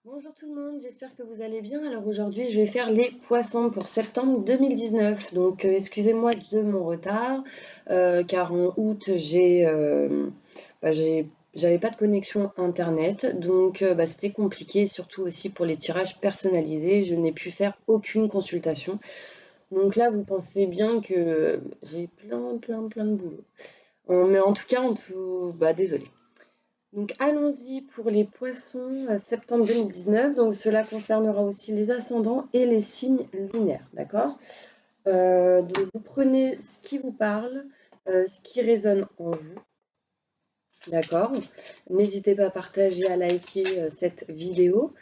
Bonjour tout le monde, j'espère que vous allez bien. Alors aujourd'hui, je vais faire les poissons pour septembre 2019. Donc excusez-moi de mon retard, car en août, j'avais pas de connexion internet, donc c'était compliqué, surtout aussi pour les tirages personnalisés. Je n'ai pu faire aucune consultation. Donc là, vous pensez bien que j'ai plein de boulot. Mais en tout cas, désolé. Donc allons-y pour les poissons septembre 2019. Donc cela concernera aussi les ascendants et les signes lunaires, d'accord? Donc vous prenez ce qui vous parle, ce qui résonne en vous, d'accord? N'hésitez pas à partager, à liker cette vidéo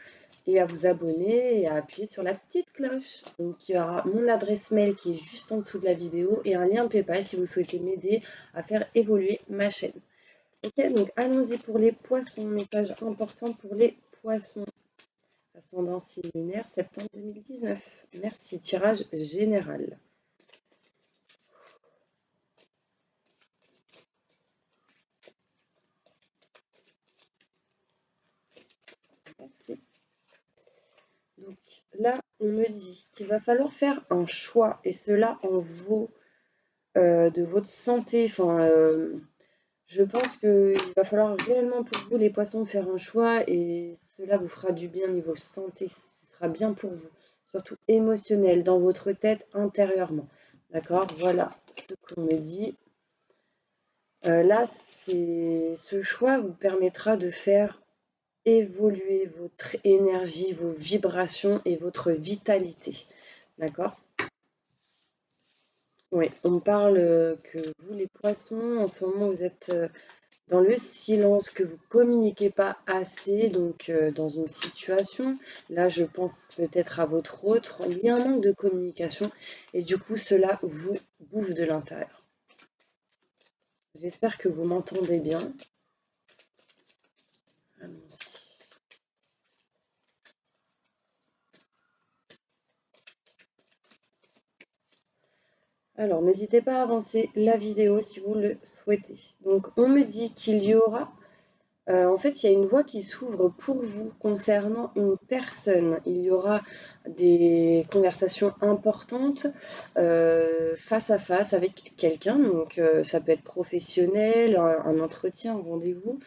et à vous abonner et à appuyer sur la petite cloche. Donc il y aura mon adresse mail qui est juste en dessous de la vidéo et un lien PayPal si vous souhaitez m'aider à faire évoluer ma chaîne. Ok, donc allons-y pour les poissons. Message important pour les poissons. Ascendant signe lunaire, septembre 2019. Merci. Tirage général. Merci. Donc là, on me dit qu'il va falloir faire un choix, et cela en vaut de votre santé. Je pense qu'il va falloir réellement pour vous, les poissons, faire un choix, et cela vous fera du bien niveau santé. Ce sera bien pour vous, surtout émotionnel, dans votre tête, intérieurement. D'accord? Voilà ce qu'on me dit. Là, ce choix vous permettra de faire évoluer votre énergie, vos vibrations et votre vitalité. D'accord? Oui, on me parle que vous, les poissons, en ce moment, vous êtes dans le silence, que vous communiquez pas assez, donc dans une situation, là, je pense peut-être à votre autre, il y a un manque de communication et du coup, cela vous bouffe de l'intérieur. J'espère que vous m'entendez bien. Allons-y. Alors, n'hésitez pas à avancer la vidéo si vous le souhaitez. Donc, on me dit qu'il y aura, en fait, il y a une voie qui s'ouvre pour vous concernant une personne. Il y aura des conversations importantes face à face avec quelqu'un. Donc, ça peut être professionnel, un entretien, un rendez-vous.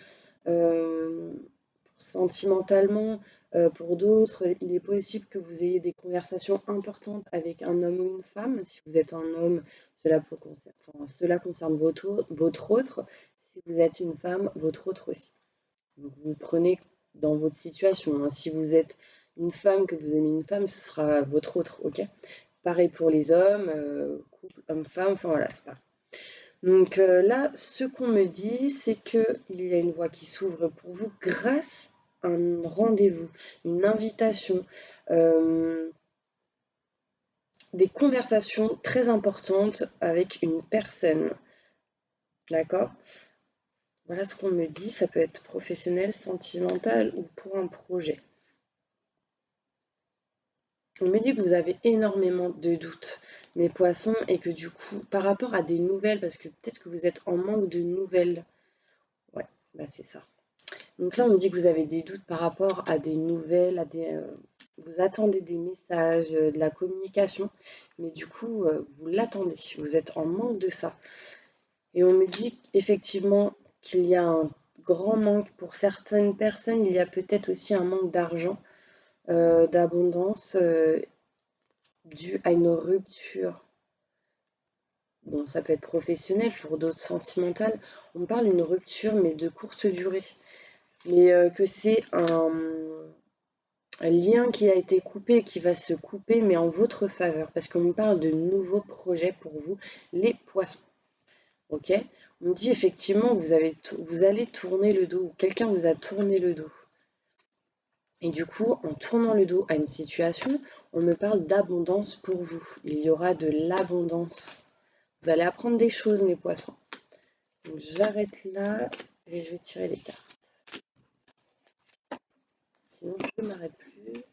Euh, Sentimentalement, pour d'autres, il est possible que vous ayez des conversations importantes avec un homme ou une femme. Si vous êtes un homme, cela concerne votre autre. Si vous êtes une femme, votre autre aussi. Donc vous prenez dans votre situation, hein. Si vous êtes une femme, que vous aimez une femme, ce sera votre autre, ok? Pareil pour les hommes, couple homme-femme, enfin voilà, c'est pareil. Donc là, ce qu'on me dit, c'est qu'il y a une voie qui s'ouvre pour vous grâce à un rendez-vous, une invitation, euh, des conversations très importantes avec une personne. D'accord? Voilà ce qu'on me dit. Ça peut être professionnel, sentimental ou pour un projet. On me dit que vous avez énormément de doutes, mes poissons, et que du coup, par rapport à des nouvelles, parce que peut-être que vous êtes en manque de nouvelles. Ouais, bah c'est ça. Donc là, on me dit que vous avez des doutes par rapport à des nouvelles, vous attendez des messages, de la communication, mais du coup, vous l'attendez, vous êtes en manque de ça. Et on me dit effectivement qu'il y a un grand manque pour certaines personnes, il y a peut-être aussi un manque d'argent, d'abondance, dû à une rupture. Bon, ça peut être professionnel, pour d'autres sentimental. On me parle d'une rupture, mais de courte durée. Mais que c'est un lien qui a été coupé, qui va se couper, mais en votre faveur, parce qu'on me parle de nouveaux projets pour vous, les poissons. Ok? On me dit effectivement, vous allez tourner le dos, ou quelqu'un vous a tourné le dos. Et du coup, en tournant le dos à une situation, on me parle d'abondance pour vous. Il y aura de l'abondance. Vous allez apprendre des choses, mes poissons. Donc j'arrête là et je vais tirer les cartes. Sinon, je ne m'arrête plus.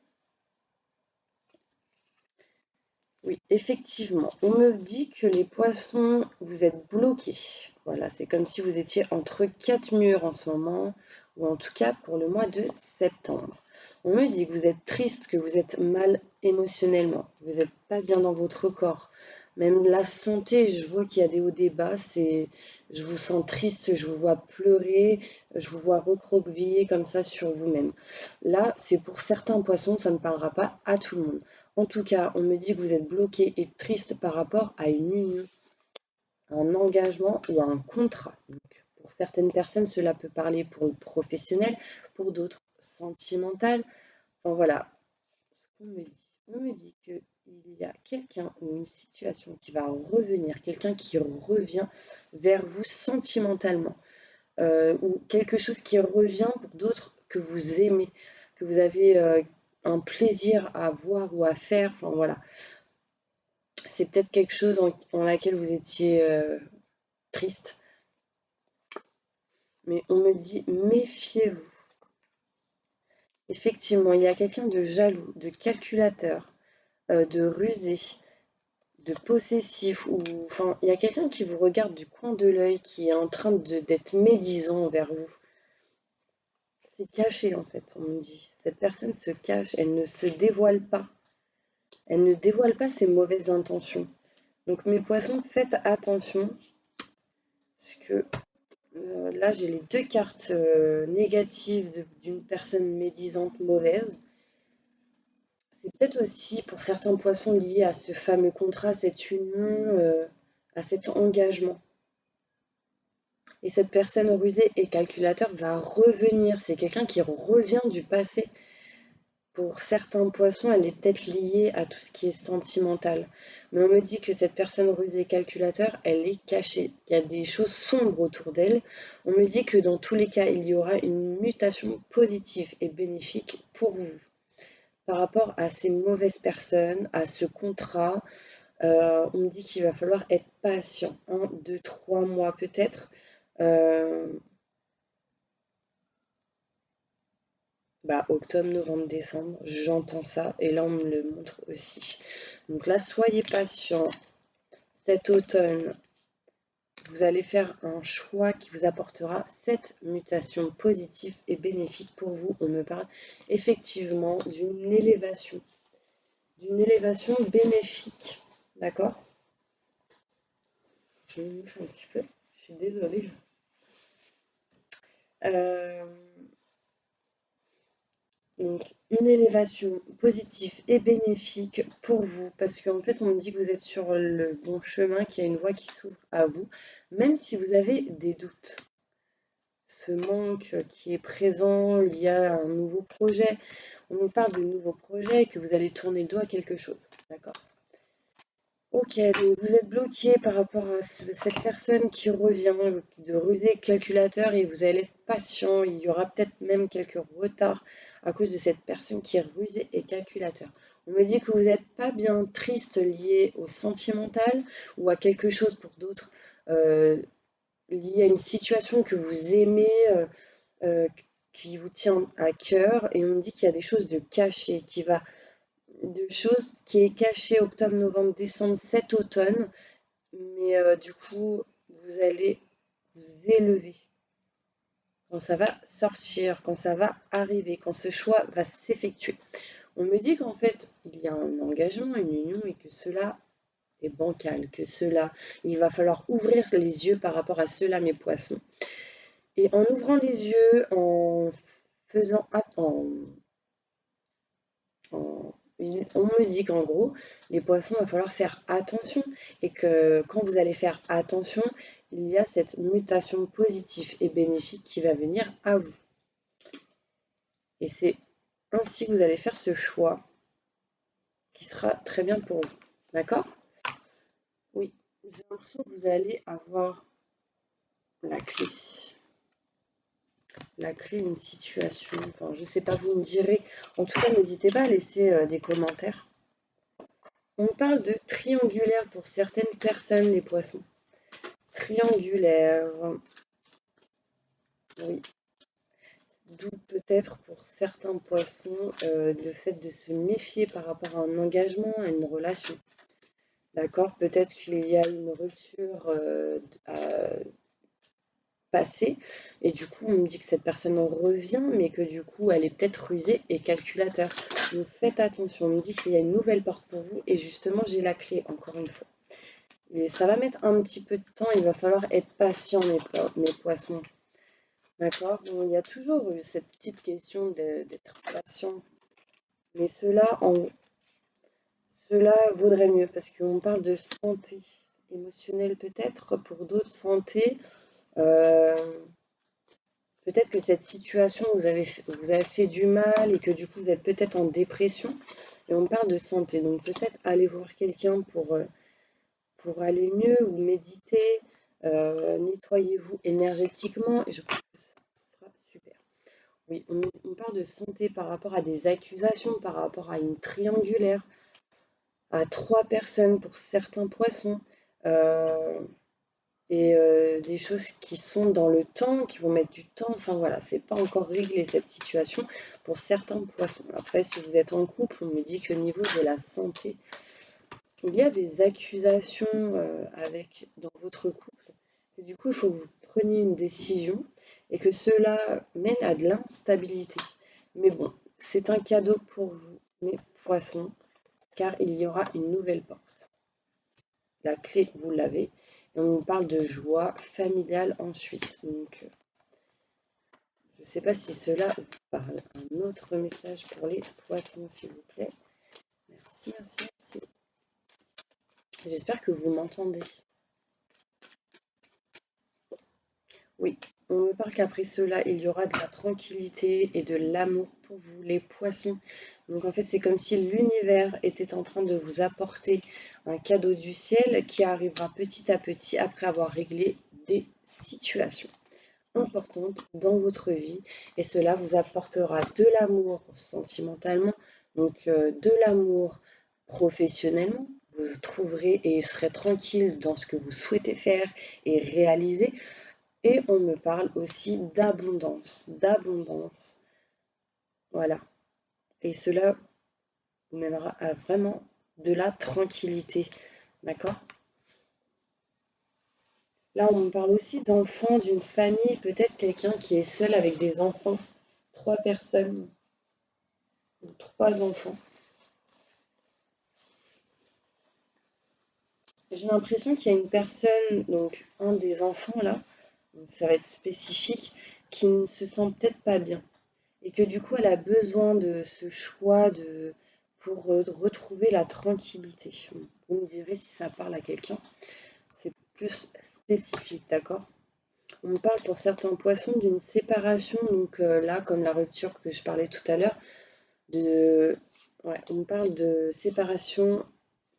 Oui, effectivement, on me dit que les poissons, vous êtes bloqués. Voilà, c'est comme si vous étiez entre quatre murs en ce moment. ou en tout cas pour le mois de septembre. On me dit que vous êtes triste, que vous êtes mal émotionnellement, vous n'êtes pas bien dans votre corps. Même la santé, je vois qu'il y a des hauts, des bas, je vous sens triste, je vous vois pleurer, je vous vois recroqueviller comme ça sur vous-même. Là, c'est pour certains poissons, ça ne parlera pas à tout le monde. En tout cas, on me dit que vous êtes bloqué et triste par rapport à une union, un engagement ou un contrat. Donc, pour certaines personnes, cela peut parler pour le professionnel, pour d'autres, sentimental. Enfin voilà, ce qu'on me dit. On me dit qu'il y a quelqu'un ou une situation qui va revenir, quelqu'un qui revient vers vous sentimentalement, ou quelque chose qui revient pour d'autres que vous aimez, que vous avez un plaisir à voir ou à faire. Enfin voilà, c'est peut-être quelque chose en laquelle vous étiez triste. Mais on me dit, méfiez-vous. Effectivement, il y a quelqu'un de jaloux, de calculateur, de rusé, de possessif, ou enfin, il y a quelqu'un qui vous regarde du coin de l'œil, qui est en train d'être médisant envers vous. C'est caché en fait, on me dit. Cette personne se cache, elle ne se dévoile pas. Elle ne dévoile pas ses mauvaises intentions. Donc mes poissons, faites attention, parce que là, j'ai les deux cartes négatives d'une personne médisante mauvaise. C'est peut-être aussi pour certains poissons lié à ce fameux contrat, cette union, à cet engagement. Et cette personne rusée et calculateur va revenir. C'est quelqu'un qui revient du passé. Pour certains poissons, elle est peut-être liée à tout ce qui est sentimental. Mais on me dit que cette personne rusée et calculateur, elle est cachée. Il y a des choses sombres autour d'elle. On me dit que dans tous les cas, il y aura une mutation positive et bénéfique pour vous par rapport à ces mauvaises personnes, à ce contrat. On me dit qu'il va falloir être patient, 1, 2, 3 mois peut-être. Octobre, novembre, décembre, j'entends ça et là on me le montre aussi. Donc là, soyez patient. Cet automne, vous allez faire un choix qui vous apportera cette mutation positive et bénéfique pour vous. On me parle effectivement d'une élévation bénéfique. D'accord? Je me mouche un petit peu, je suis désolée. Euh, Donc, une élévation positive et bénéfique pour vous, parce qu'en fait, on me dit que vous êtes sur le bon chemin, qu'il y a une voie qui s'ouvre à vous, même si vous avez des doutes. Ce manque qui est présent, il y a un nouveau projet, on nous parle de nouveaux projets, que vous allez tourner le dos à quelque chose, d'accord? Ok, donc vous êtes bloqué par rapport à cette personne qui revient de rusé calculateur et vous allez être patient. Il y aura peut-être même quelques retards à cause de cette personne qui est rusée et calculateur. On me dit que vous n'êtes pas bien triste lié au sentimental ou à quelque chose pour d'autres, lié à une situation que vous aimez, euh, qui vous tient à cœur. Et on me dit qu'il y a des choses de cachées de choses qui est cachée octobre, novembre, décembre, cet automne. Mais du coup, vous allez vous élever quand ça va sortir, quand ça va arriver, quand ce choix va s'effectuer. On me dit qu'en fait, il y a un engagement, une union et que cela est bancal, que cela, il va falloir ouvrir les yeux par rapport à cela, mes poissons. Et en ouvrant les yeux, en faisant, on me dit qu'en gros, les poissons, il va falloir faire attention et que quand vous allez faire attention, il y a cette mutation positive et bénéfique qui va venir à vous. Et c'est ainsi que vous allez faire ce choix qui sera très bien pour vous. D'accord? Oui, j'ai l'impression que vous allez avoir la clé. La clé, une situation. Enfin, je sais pas, vous me direz. En tout cas, n'hésitez pas à laisser des commentaires. On parle de triangulaire pour certaines personnes, les poissons. Triangulaire, oui. D'où peut-être pour certains poissons le fait de se méfier par rapport à un engagement, à une relation. D'accord? Peut-être qu'il y a une rupture passé. Et du coup, on me dit que cette personne revient, mais que du coup, elle est peut-être rusée et calculateur. Donc faites attention, on me dit qu'il y a une nouvelle porte pour vous. Et justement, j'ai la clé, encore une fois. Et ça va mettre un petit peu de temps, il va falloir être patient, mes poissons. D'accord? Bon, il y a toujours eu cette petite question d'être patient. Mais cela vaudrait mieux parce qu'on parle de santé émotionnelle peut-être, pour d'autres santé. Euh, Peut-être que cette situation vous avez fait du mal et que du coup vous êtes peut-être en dépression. Et on parle de santé, donc peut-être aller voir quelqu'un pour aller mieux ou méditer. Nettoyez-vous énergétiquement et je pense que ça sera super. Oui, on parle de santé par rapport à des accusations, par rapport à une triangulaire, à 3 personnes pour certains poissons, et des choses qui sont dans le temps, qui vont mettre du temps. Enfin voilà, c'est pas encore réglé cette situation pour certains poissons. Après, si vous êtes en couple, on me dit qu'au niveau de la santé, il y a des accusations dans votre couple, que du coup, il faut que vous preniez une décision et que cela mène à de l'instabilité. Mais bon, c'est un cadeau pour vous, mes poissons, car il y aura une nouvelle porte. La clé, vous l'avez. Et on parle de joie familiale ensuite. Donc, je ne sais pas si cela vous parle. Un autre message pour les poissons, s'il vous plaît. Merci, merci, merci. J'espère que vous m'entendez. Oui, on me parle qu'après cela, il y aura de la tranquillité et de l'amour pour vous, les poissons. Donc en fait, c'est comme si l'univers était en train de vous apporter un cadeau du ciel qui arrivera petit à petit après avoir réglé des situations importantes dans votre vie. Et cela vous apportera de l'amour sentimentalement, donc de l'amour professionnellement. Vous trouverez et serez tranquille dans ce que vous souhaitez faire et réaliser. Et on me parle aussi d'abondance, d'abondance. Voilà. Et cela vous mènera à vraiment de la tranquillité. D'accord? Là, on me parle aussi d'enfants, d'une famille, peut-être quelqu'un qui est seul avec des enfants. 3 personnes, ou 3 enfants. J'ai l'impression qu'il y a une personne, donc un des enfants là, donc ça va être spécifique, qui ne se sent peut-être pas bien. Et que du coup elle a besoin de ce choix pour retrouver la tranquillité. Vous me direz si ça parle à quelqu'un, c'est plus spécifique, d'accord? On parle pour certains poissons d'une séparation, donc là comme la rupture que je parlais tout à l'heure, on parle de séparation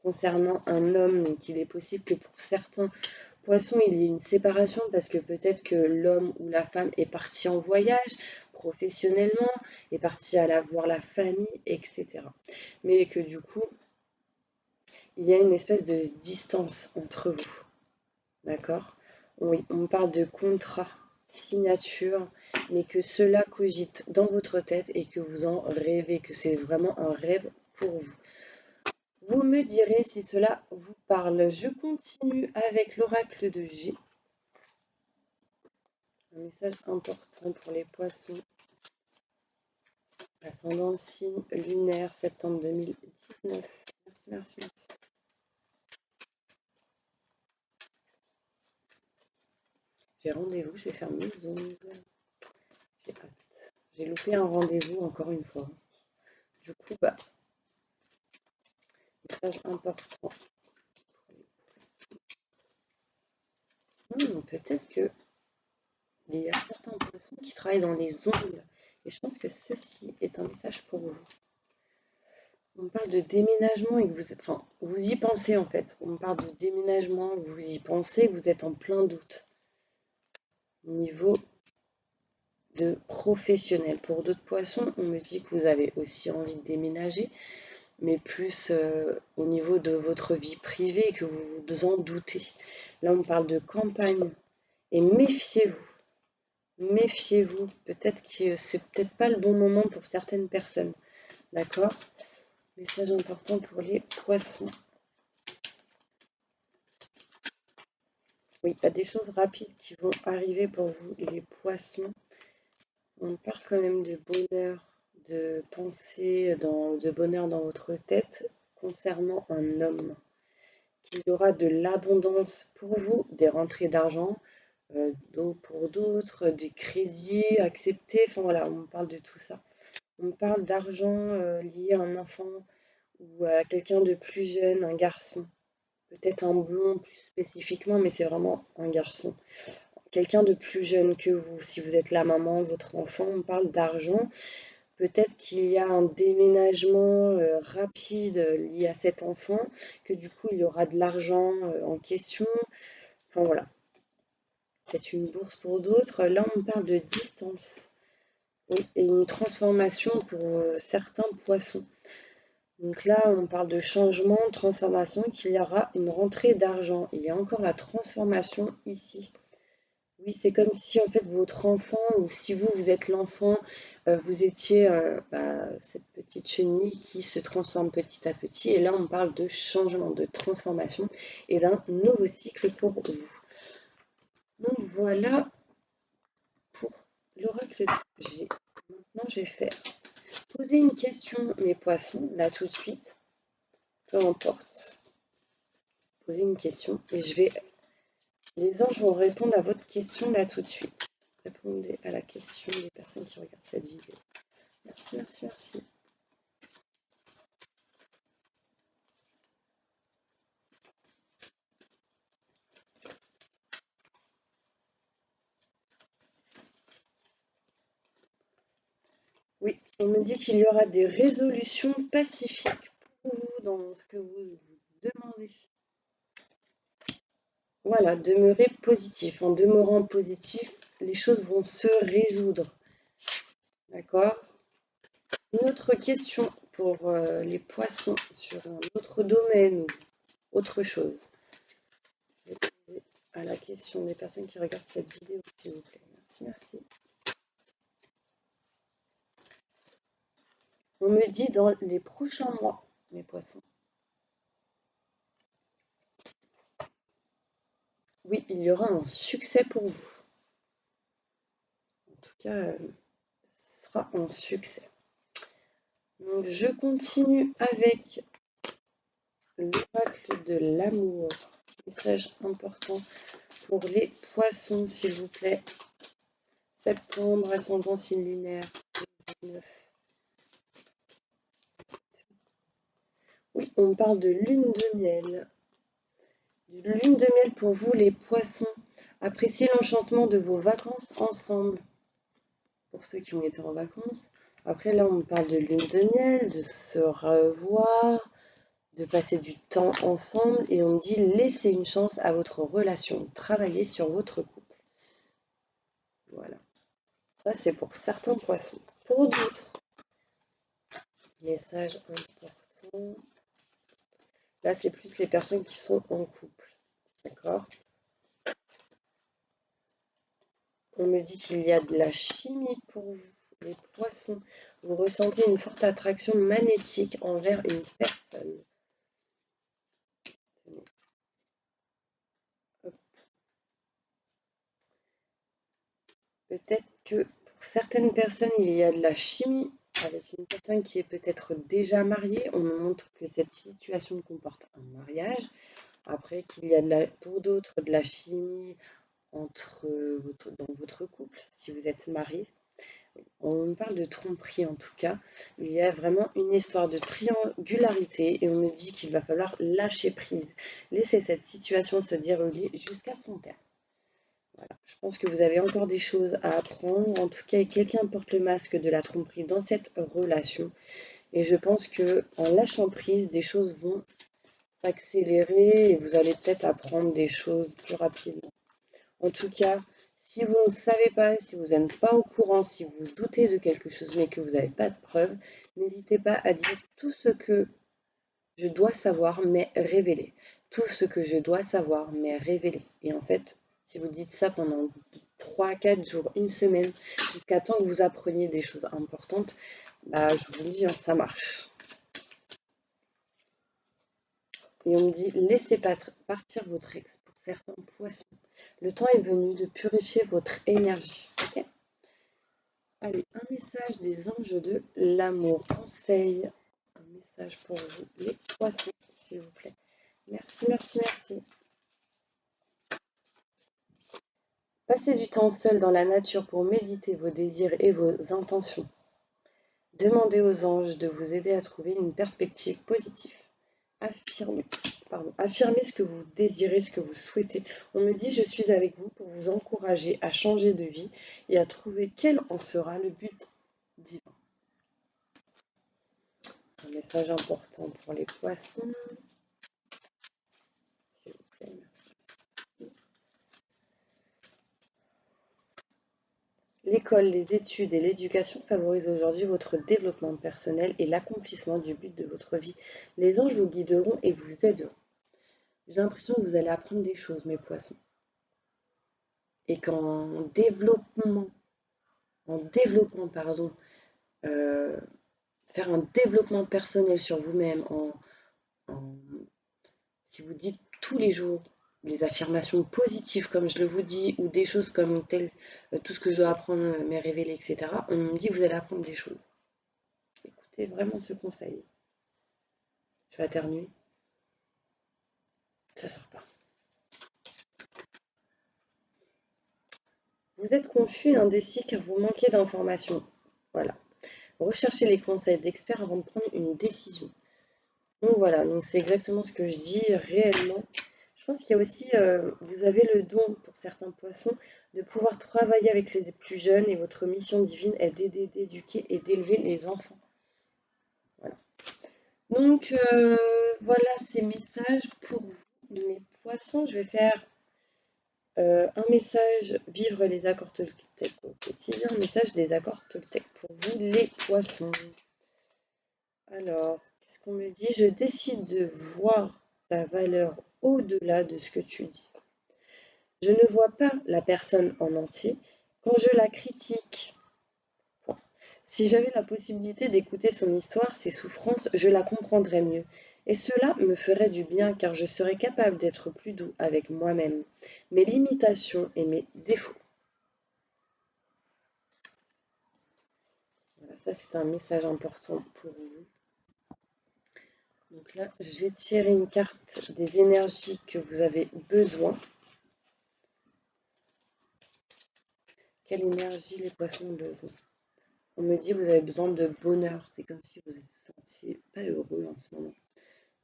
concernant un homme, donc il est possible que pour certains poissons, il y ait une séparation parce que peut-être que l'homme ou la femme est parti en voyage professionnellement, est parti voir la famille, etc. Mais que du coup, il y a une espèce de distance entre vous. D'accord? Oui, on parle de contrat, signature, mais que cela cogite dans votre tête et que vous en rêvez, que c'est vraiment un rêve pour vous. Vous me direz si cela vous parle. Je continue avec l'oracle de G. Un message important pour les poissons. Ascendant signe lunaire, septembre 2019. Merci, merci, merci. J'ai rendez-vous, je vais faire mes ongles. J'ai hâte. J'ai loupé un rendez-vous encore une fois. Du coup, message important pour les poissons. Peut-être qu'il y a certains poissons qui travaillent dans les ongles. Et je pense que ceci est un message pour vous. On parle de déménagement et que vous y pensez en fait. On parle de déménagement, vous y pensez, vous êtes en plein doute. Niveau de professionnel. Pour d'autres poissons, on me dit que vous avez aussi envie de déménager, mais plus au niveau de votre vie privée, que vous vous en doutez. Là, on parle de campagne. Et méfiez-vous. Méfiez-vous. Peut-être que c'est peut-être pas le bon moment pour certaines personnes. D'accord? Message important pour les poissons. Oui, il y a des choses rapides qui vont arriver pour vous, les poissons. On parle quand même de bonheur, de pensée, de bonheur dans votre tête concernant un homme. Qu'il y aura de l'abondance pour vous, des rentrées d'argent, pour d'autres, des crédits acceptés. Enfin voilà, on parle de tout ça. On parle d'argent lié à un enfant ou à quelqu'un de plus jeune, un garçon. Peut-être un blond plus spécifiquement, mais c'est vraiment un garçon. Quelqu'un de plus jeune que vous. Si vous êtes la maman, votre enfant, on parle d'argent. Peut-être qu'il y a un déménagement rapide lié à cet enfant, que du coup il y aura de l'argent en question. Enfin voilà, peut-être une bourse pour d'autres. Là on parle de distance. Oui, et une transformation pour certains poissons. Donc là on parle de changement, de transformation, qu'il y aura une rentrée d'argent. Il y a encore la transformation ici. Oui, c'est comme si en fait votre enfant, ou si vous êtes l'enfant, vous étiez cette petite chenille qui se transforme petit à petit. Et là, on parle de changement, de transformation et d'un nouveau cycle pour vous. Donc voilà pour l'oracle de G. Maintenant, je vais faire poser une question, mes poissons, là tout de suite, peu importe. Poser une question et les anges vont répondre à votre question là tout de suite. Répondez à la question des personnes qui regardent cette vidéo. Merci, merci, merci. Oui, on me dit qu'il y aura des résolutions pacifiques pour vous dans ce que vous demandez. Voilà, demeurez positif. En demeurant positif, les choses vont se résoudre. D'accord? Une autre question pour les poissons sur un autre domaine ou autre chose. Répondez à la question des personnes qui regardent cette vidéo, s'il vous plaît. Merci, merci. On me dit dans les prochains mois, mes poissons. Oui, il y aura un succès pour vous. En tout cas, ce sera un succès. Donc, je continue avec l'oracle de l'amour. Message important pour les poissons, s'il vous plaît. Septembre, ascendant signe lunaire. 19. Oui, on parle de lune de miel. De lune de miel pour vous, les poissons. Appréciez l'enchantement de vos vacances ensemble. Pour ceux qui ont été en vacances. Après, là, on parle de lune de miel, de se revoir, de passer du temps ensemble. Et on dit laissez une chance à votre relation. Travaillez sur votre couple. Voilà. Ça, c'est pour certains poissons. Pour d'autres, message important. Là, c'est plus les personnes qui sont en couple. D'accord? On me dit qu'il y a de la chimie pour vous, les poissons. Vous ressentez une forte attraction magnétique envers une personne. Peut-être que pour certaines personnes, il y a de la chimie avec une personne qui est peut-être déjà mariée. On me montre que cette situation comporte un mariage. Après, qu'il y a pour d'autres de la chimie dans votre couple, si vous êtes marié. On parle de tromperie en tout cas. Il y a vraiment une histoire de triangularité et on me dit qu'il va falloir lâcher prise. Laisser cette situation se dérouler jusqu'à son terme. Voilà. Je pense que vous avez encore des choses à apprendre. En tout cas, quelqu'un porte le masque de la tromperie dans cette relation. Et je pense que en lâchant prise, des choses vont s'accélérer et vous allez peut-être apprendre des choses plus rapidement. En tout cas, si vous ne savez pas, si vous n'êtes pas au courant, si vous doutez de quelque chose mais que vous n'avez pas de preuves, n'hésitez pas à dire tout ce que je dois savoir mais révéler. Tout ce que je dois savoir mais révéler. Et en fait, si vous dites ça pendant 3-4 jours, une semaine, jusqu'à temps que vous appreniez des choses importantes, je vous le dis, ça marche. Et on me dit, laissez partir votre ex pour certains poissons. Le temps est venu de purifier votre énergie. Ok? Allez, un message des anges de l'amour. Conseil. Un message pour vous, les poissons, s'il vous plaît. Merci, merci, merci. Passez du temps seul dans la nature pour méditer vos désirs et vos intentions. Demandez aux anges de vous aider à trouver une perspective positive. Affirmez ce que vous désirez, ce que vous souhaitez. On me dit, je suis avec vous pour vous encourager à changer de vie et à trouver quel en sera le but divin. Un message important pour les poissons. S'il vous plaît, merci. L'école, les études et l'éducation favorisent aujourd'hui votre développement personnel et l'accomplissement du but de votre vie. Les anges vous guideront et vous aideront. J'ai l'impression que vous allez apprendre des choses, mes poissons. Et qu'en développement, pardon, faire un développement personnel sur vous-même, si vous dites tous les jours des affirmations positives, comme je le vous dis, ou des choses comme tout ce que je dois apprendre m'est révélé, etc., on me dit que vous allez apprendre des choses. Écoutez vraiment ce conseil. Je vais éternuer. Ça sort pas. Vous êtes confus et indécis car vous manquez d'informations. Voilà. Recherchez les conseils d'experts avant de prendre une décision. Donc voilà, donc c'est exactement ce que je dis réellement. Je pense qu'il y a aussi, vous avez le don pour certains poissons de pouvoir travailler avec les plus jeunes et votre mission divine est d'aider, d'éduquer et d'élever les enfants. Voilà. Donc voilà ces messages pour vous, mes poissons. Je vais faire un message, vivre les accords Toltec au quotidien, un message des accords Toltec pour vous, les poissons. Alors, qu'est-ce qu'on me dit? Je décide de voir ta valeur au-delà de ce que tu dis. Je ne vois pas la personne en entier quand je la critique. Point. Si j'avais la possibilité d'écouter son histoire, ses souffrances, je la comprendrais mieux. Et cela me ferait du bien car je serais capable d'être plus doux avec moi-même, mes limitations et mes défauts. Voilà, ça c'est un message important pour vous. Donc là, je vais tirer une carte des énergies que vous avez besoin. Quelle énergie les poissons ont besoin? On me dit que vous avez besoin de bonheur. C'est comme si vous ne vous sentiez pas heureux en ce moment.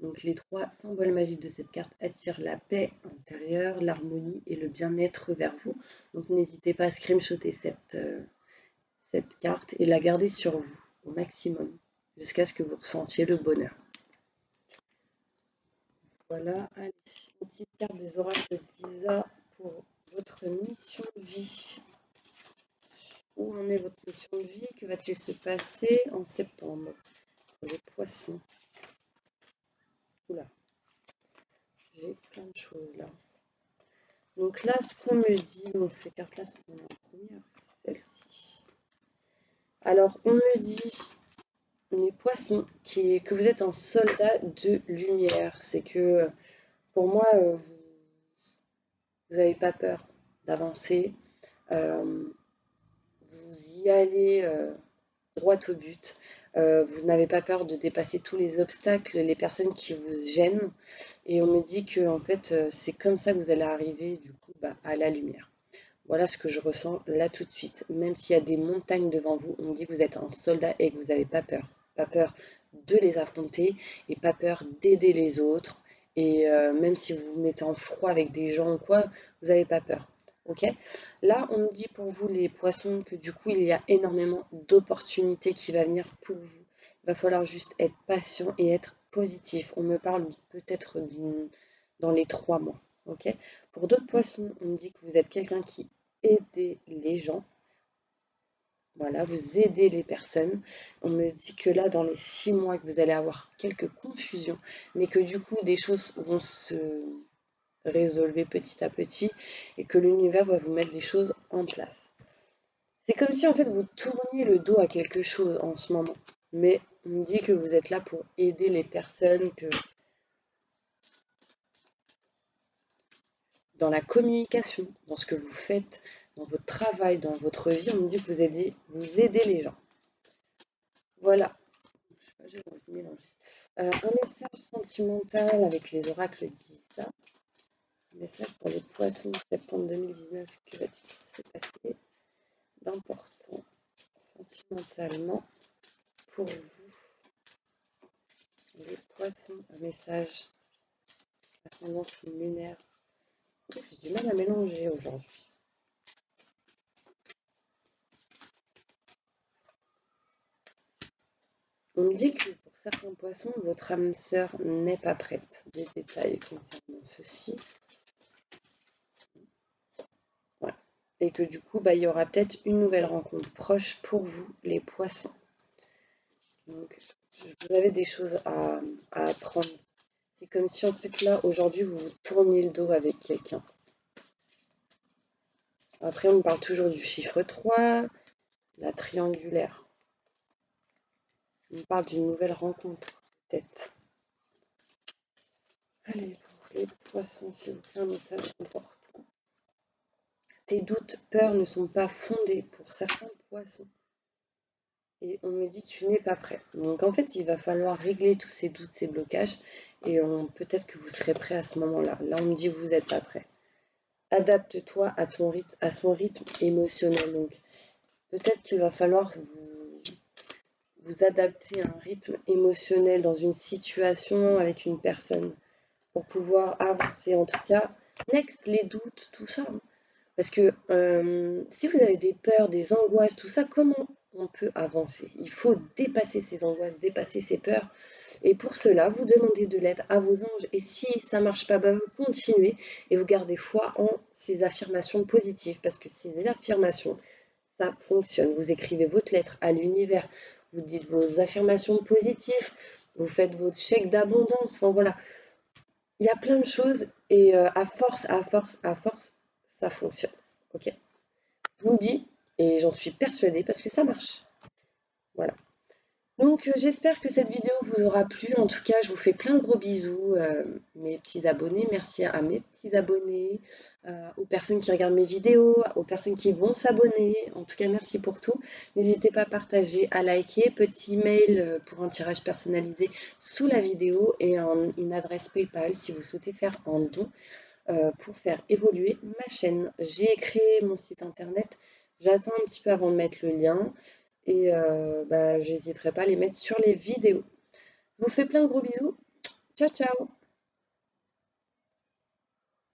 Donc les trois symboles magiques de cette carte attirent la paix intérieure, l'harmonie et le bien-être vers vous. Donc n'hésitez pas à screenshotter cette carte et la garder sur vous au maximum jusqu'à ce que vous ressentiez le bonheur. Voilà, allez, une petite carte des oracles d'Isa pour votre mission de vie. Où en est votre mission de vie? Que va-t-il se passer en septembre pour les poissons? Oula, j'ai plein de choses là. Donc là, ce qu'on me dit, donc ces cartes-là sont en première, celle-ci. Alors, on me dit, les poissons, que vous êtes un soldat de lumière. C'est que, pour moi, vous n'avez pas peur d'avancer. Vous y allez droit au but. Vous n'avez pas peur de dépasser tous les obstacles, les personnes qui vous gênent. Et on me dit que en fait, c'est comme ça que vous allez arriver du coup à la lumière. Voilà ce que je ressens là tout de suite. Même s'il y a des montagnes devant vous, on me dit que vous êtes un soldat et que vous n'avez pas peur. Pas peur de les affronter et pas peur d'aider les autres. Et même si vous vous mettez en froid avec des gens ou quoi, vous n'avez pas peur. Ok? Là, on me dit pour vous les poissons que du coup, il y a énormément d'opportunités qui vont venir pour vous. Il va falloir juste être patient et être positif. On me parle peut-être dans les 3 mois. Ok? Pour d'autres poissons, on me dit que vous êtes quelqu'un qui aide les gens. Voilà, vous aidez les personnes. On me dit que là, dans les 6 mois, que vous allez avoir quelques confusions, mais que du coup, des choses vont se résolver petit à petit et que l'univers va vous mettre des choses en place. C'est comme si en fait vous tourniez le dos à quelque chose en ce moment, mais on me dit que vous êtes là pour aider les personnes, que dans la communication, dans ce que vous faites, dans votre travail, dans votre vie. On me dit que vous aidez les gens. Voilà. Je sais pas, j'ai envie de mélanger. Un message sentimental avec les oracles disent ça. Un message pour les poissons, septembre 2019. Que va-t-il se passer d'important sentimentalement pour vous, les poissons? Un message ascendance lunaire. J'ai du mal à mélanger aujourd'hui. On me dit que pour certains poissons, votre âme sœur n'est pas prête. Des détails concernant ceci. Voilà. Et que du coup, il y aura peut-être une nouvelle rencontre proche pour vous, les poissons. Donc, vous avez des choses à apprendre. C'est comme si en fait là, aujourd'hui, vous vous tourniez le dos avec quelqu'un. Après, on parle toujours du chiffre 3, la triangulaire. On parle d'une nouvelle rencontre, peut-être. Allez, pour les poissons, s'il vous plaît, un message important. Tes doutes, peurs ne sont pas fondés pour certains poissons. Et on me dit tu n'es pas prêt. Donc en fait, il va falloir régler tous ces doutes, ces blocages. Et peut-être que vous serez prêt à ce moment-là. Là, on me dit vous n'êtes pas prêt. Adapte-toi à ton rythme, à son rythme émotionnel. Donc peut-être qu'il va falloir vous adapter à un rythme émotionnel dans une situation avec une personne pour pouvoir avancer. En tout cas, next, les doutes, tout ça. Parce que si vous avez des peurs, des angoisses, tout ça, comment on peut avancer? Il faut dépasser ces angoisses, dépasser ces peurs. Et pour cela, vous demandez de l'aide à vos anges. Et si ça ne marche pas, vous continuez et vous gardez foi en ces affirmations positives. Parce que ces affirmations, ça fonctionne. Vous écrivez votre lettre à l'univers. Vous dites vos affirmations positives. Vous faites votre chèque d'abondance. Enfin voilà. Il y a plein de choses. Et à force, ça fonctionne. Ok? Je vous le dis, et j'en suis persuadée parce que ça marche. Voilà. Donc j'espère que cette vidéo vous aura plu. En tout cas, je vous fais plein de gros bisous, mes petits abonnés. Merci à mes petits abonnés, aux personnes qui regardent mes vidéos, aux personnes qui vont s'abonner. En tout cas, merci pour tout. N'hésitez pas à partager, à liker. Petit mail pour un tirage personnalisé sous la vidéo et une adresse PayPal si vous souhaitez faire un don pour faire évoluer ma chaîne. J'ai créé mon site internet. J'attends un petit peu avant de mettre le lien. Et j'hésiterai pas à les mettre sur les vidéos. Je vous fais plein de gros bisous. Ciao, ciao!